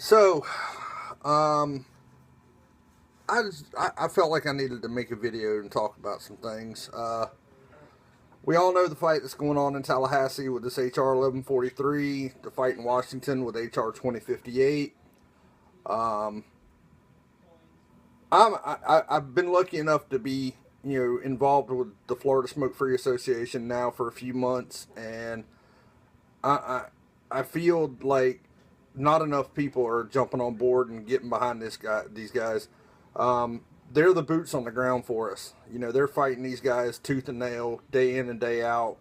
So, um, I felt like I needed to make a video and talk about some things. We all know the fight that's going on in Tallahassee with this HR 1143, the fight in Washington with HR 2058. Um, I've been lucky enough to be involved with the Florida Smoke Free Association now for a few months, and I I feel like not enough people are jumping on board and getting behind these guys. They're the boots on the ground for us. They're fighting these guys tooth and nail, day in and day out,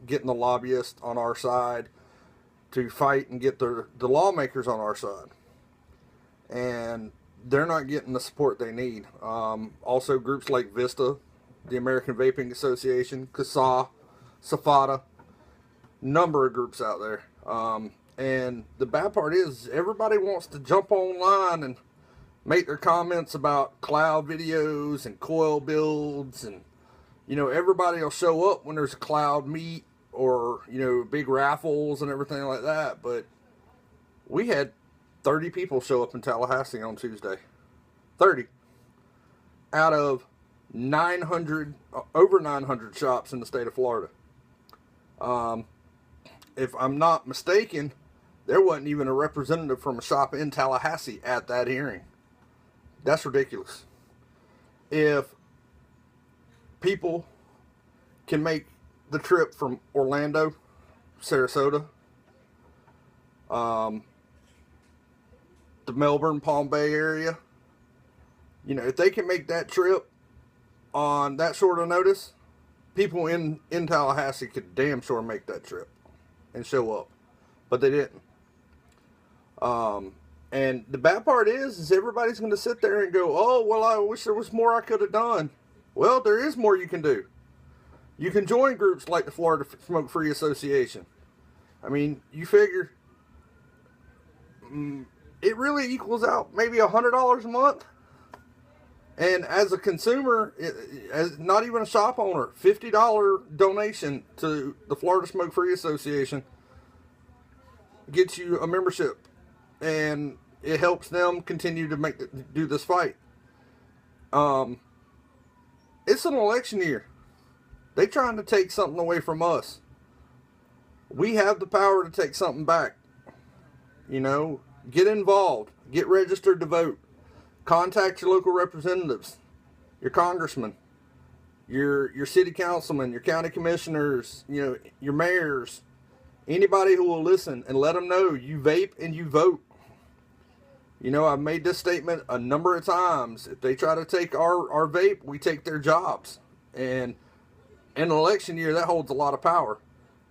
getting the lobbyists on our side to fight and get the lawmakers on our side. And they're not getting the support they need. Also, groups like Vista, the American Vaping Association, CASA, SAFADA, number of groups out there. And the bad part is everybody wants to jump online and make their comments about cloud videos and coil builds, and everybody will show up when there's a cloud meet or big raffles and everything like that. But we had 30 people show up in Tallahassee on Tuesday. 30 out of 900, over 900 shops in the state of Florida. If I'm not mistaken, there wasn't even a representative from a shop in Tallahassee at that hearing. That's ridiculous. If people can make the trip from Orlando, Sarasota, the Melbourne, Palm Bay area, if they can make that trip on that short of notice, people in Tallahassee could damn sure make that trip and show up. But they didn't. And the bad part is everybody's going to sit there and go, oh, well, I wish there was more I could have done. Well, there is more you can do. You can join groups like the Florida Smoke Free Association. I mean, you figure it really equals out maybe $100 a month. And as a consumer, as not even a shop owner, $50 donation to the Florida Smoke Free Association gets you a membership. And it helps them continue to do this fight. It's an election year. They're trying to take something away from us. We have the power to take something back. Get involved. Get registered to vote. Contact your local representatives, your congressmen, your city councilmen, your county commissioners, your mayors, anybody who will listen, and let them know you vape and you vote. I've made this statement a number of times. If they try to take our vape, we take their jobs. And in an election year, that holds a lot of power.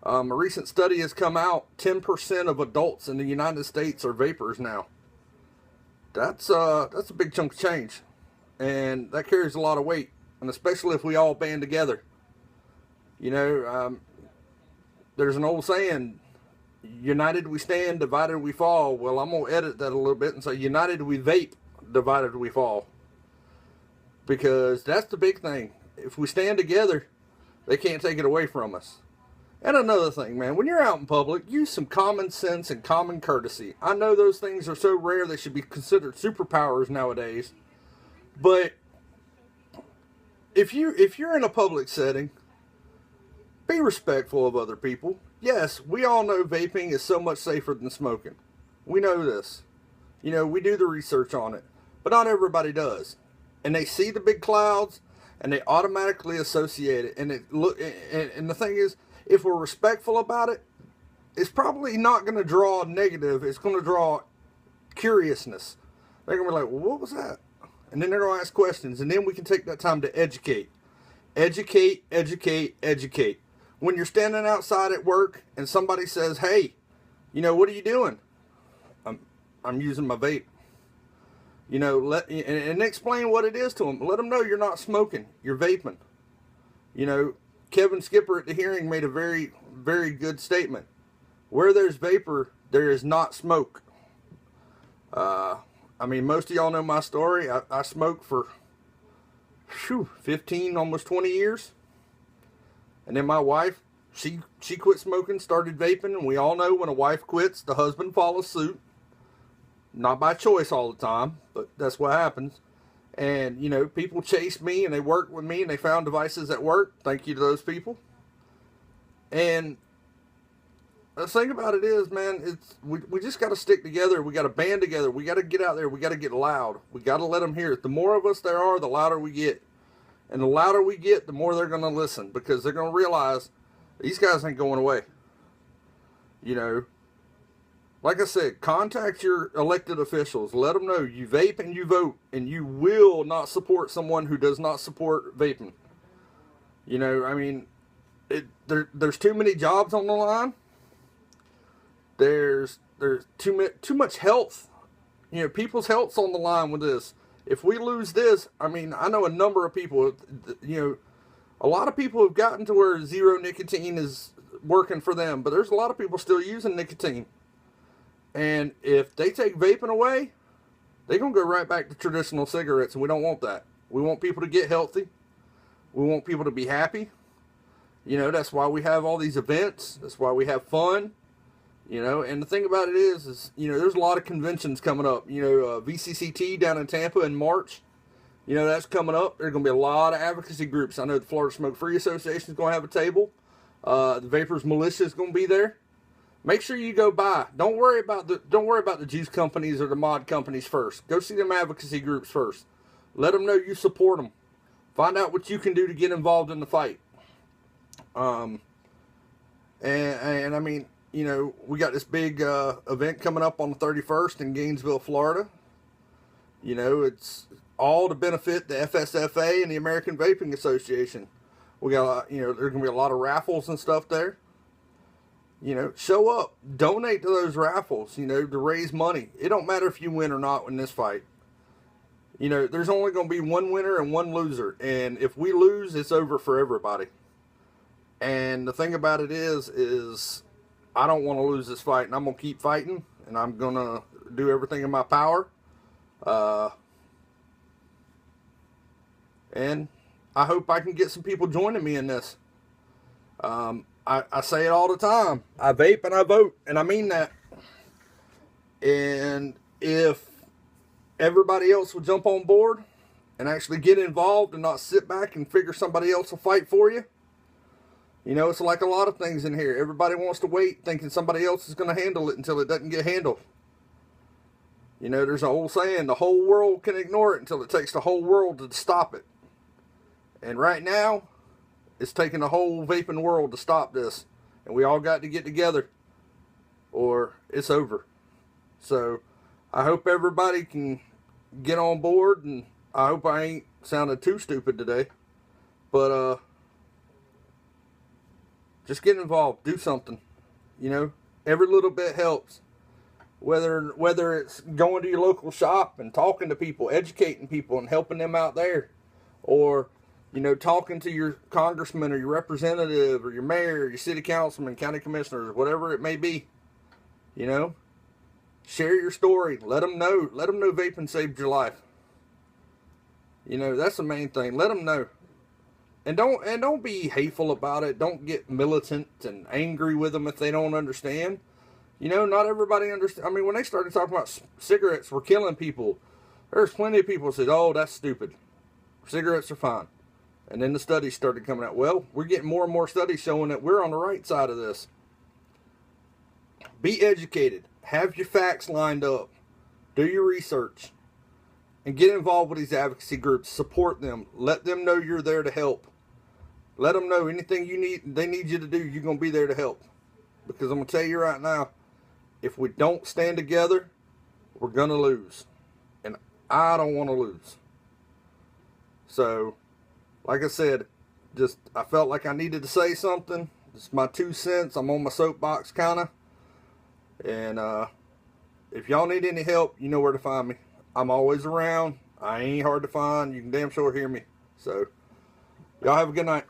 A recent study has come out, 10% of adults in the United States are vapors now. That's a big chunk of change. And that carries a lot of weight. And especially if we all band together. There's an old saying, united we stand, divided we fall. Well, I'm going to edit that a little bit and say, united we vape, divided we fall. Because that's the big thing. If we stand together, they can't take it away from us. And another thing, man, when you're out in public, use some common sense and common courtesy. I know those things are so rare they should be considered superpowers nowadays. But if you're in a public setting, be respectful of other people. Yes, we all know vaping is so much safer than smoking. We know this. We do the research on it. But not everybody does. And they see the big clouds and they automatically associate it. And and the thing is, if we're respectful about it, it's probably not going to draw negative. It's going to draw curiousness. They're going to be like, well, what was that? And then they're going to ask questions. And then we can take that time to educate. Educate, educate, educate. When you're standing outside at work and somebody says, hey, what are you doing? I'm using my vape. And explain what it is to them. Let them know you're not smoking. You're vaping. Kevin Skipper at the hearing made a very, very good statement. Where there's vapor, there is not smoke. Most of y'all know my story. I smoked for 15, almost 20 years. And then my wife, she quit smoking, started vaping, and we all know when a wife quits, the husband follows suit. Not by choice all the time, but that's what happens. And, you know, people chased me and they worked with me and they found devices that work. Thank you to those people. And the thing about it is, man, we just got to stick together. We got to band together. We got to get out there. We got to get loud. We got to let them hear it. The more of us there are, the louder we get. And the louder we get, the more they're going to listen, because they're going to realize these guys ain't going away. You know, like I said, contact your elected officials. Let them know you vape and you vote, and you will not support someone who does not support vaping. You know, I mean, there's too many jobs on the line. There's too much health. You know, people's health's on the line with this. If we lose this, I mean, I know a number of people, you know, a lot of people have gotten to where zero nicotine is working for them, but there's a lot of people still using nicotine. And if they take vaping away, they're going to go right back to traditional cigarettes, and we don't want that. We want people to get healthy. We want people to be happy. You know, that's why we have all these events. That's why we have fun. You know, and the thing about it is, you know, there's a lot of conventions coming up. You know, VCCT down in Tampa in March. You know, that's coming up. There's going to be a lot of advocacy groups. I know the Florida Smoke Free Association is going to have a table. The Vapors Militia is going to be there. Make sure you go by. Don't worry about the juice companies or the mod companies first. Go see them advocacy groups first. Let them know you support them. Find out what you can do to get involved in the fight. And I mean, you know, we got this big event coming up on the 31st in Gainesville, Florida. You know, it's all to benefit the FSFA and the American Vaping Association. We got, you know, there's going to be a lot of raffles and stuff there. You know, show up, donate to those raffles, you know, to raise money. It don't matter if you win or not in this fight. You know, there's only going to be one winner and one loser. And if we lose, it's over for everybody. And the thing about it is I don't want to lose this fight, and I'm going to keep fighting, and I'm going to do everything in my power. And I hope I can get some people joining me in this. I say it all the time. I vape and I vote, and I mean that. And if everybody else will jump on board and actually get involved and not sit back and figure somebody else will fight for you. You know, it's like a lot of things in here. Everybody wants to wait thinking somebody else is going to handle it until it doesn't get handled. You know, there's an old saying, the whole world can ignore it until it takes the whole world to stop it. And right now, it's taking the whole vaping world to stop this. And we all got to get together or it's over. So, I hope everybody can get on board, and I hope I ain't sounded too stupid today. But, just get involved. Do something. You know, every little bit helps. Whether it's going to your local shop and talking to people, educating people and helping them out there. Or, you know, talking to your congressman or your representative or your mayor or your city councilman, county commissioners, whatever it may be. You know, share your story. Let them know. Let them know vaping saved your life. You know, that's the main thing. Let them know. And don't be hateful about it. Don't get militant and angry with them if they don't understand. You know, not everybody understands. I mean, when they started talking about cigarettes were killing people, there's plenty of people who said, oh, that's stupid. Cigarettes are fine. And then the studies started coming out. Well, we're getting more and more studies showing that we're on the right side of this. Be educated. Have your facts lined up. Do your research. And get involved with these advocacy groups. Support them. Let them know you're there to help. Let them know anything they need you to do, you're going to be there to help. Because I'm going to tell you right now, if we don't stand together, we're going to lose. And I don't want to lose. So, like I said, I felt like I needed to say something. It's my 2 cents. I'm on my soapbox, kind of. And if y'all need any help, you know where to find me. I'm always around. I ain't hard to find. You can damn sure hear me. So, y'all have a good night.